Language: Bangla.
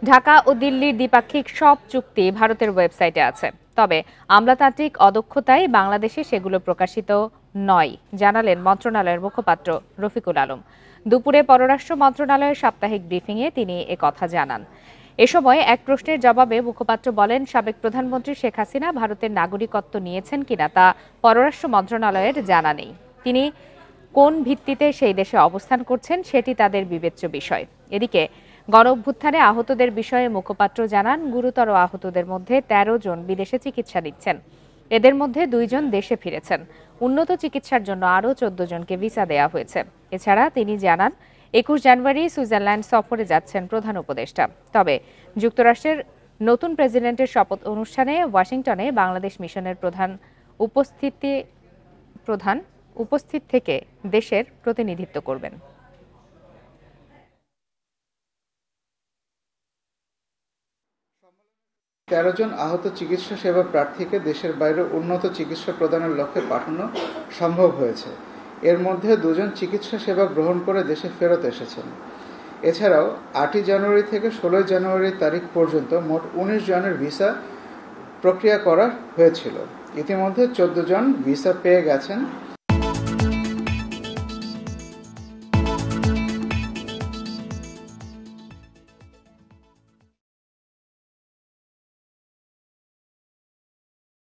ঢাকা ও দিল্লির দ্বিপাক্ষিক সব চুক্তি ভারতের ওয়েবসাইটে আছে, তবে আমলাতান্ত্রিক অদক্ষতায় বাংলাদেশে সেগুলো প্রকাশিত নয়, জানালেন মন্ত্রণালয়ের মুখপাত্র রফিকুল আলম। দুপুরে পররাষ্ট্র মন্ত্রণালয়ের সাপ্তাহিক ব্রিফিংয়ে তিনি একথা জানান। এ সময় এক প্রশ্নের জবাবে মুখপাত্র বলেন, সাবেক প্রধানমন্ত্রী শেখ হাসিনা ভারতের নাগরিকত্ব নিয়েছেন কিনা তা পররাষ্ট্র মন্ত্রণালয়ের জানা নেই। তিনি কোন ভিত্তিতে সেই দেশে অবস্থান করছেন সেটি তাদের বিবেচ্য বিষয়। এদিকে গণঅভ্যুত্থানে আহতদের বিষয়ে মুখপাত্র জানান, গুরুতর আহতদের মধ্যে ১৩ জন বিদেশে চিকিৎসা নিচ্ছেন। এদের মধ্যে ২ জন দেশে ফিরেছেন। উন্নত চিকিৎসার জন্য আরও ১৪ জনকে ভিসা দেয়া হয়েছে। এছাড়া তিনি জানান, ২১ জানুয়ারি সুইজারল্যান্ড সফরে যাচ্ছেন প্রধান উপদেষ্টা। তবে যুক্তরাষ্ট্রের নতুন প্রেসিডেন্টের শপথ অনুষ্ঠানে ওয়াশিংটনে বাংলাদেশ মিশনের প্রধান উপস্থিত থেকে দেশের প্রতিনিধিত্ব করবেন। ১৩ জন আহত চিকিৎসা সেবা প্রার্থীকে দেশের বাইরে উন্নত চিকিৎসা প্রদানের লক্ষ্যে পাঠানো সম্ভব হয়েছে। এর মধ্যে ২ জন চিকিৎসা সেবা গ্রহণ করে দেশে ফেরত এসেছেন। এছাড়াও ৮ই জানুয়ারি থেকে ১৬ জানুয়ারি তারিখ পর্যন্ত মোট ১৯ জনের ভিসা প্রক্রিয়া করা হয়েছিল। ইতিমধ্যে ১৪ জন ভিসা পেয়ে গেছেন।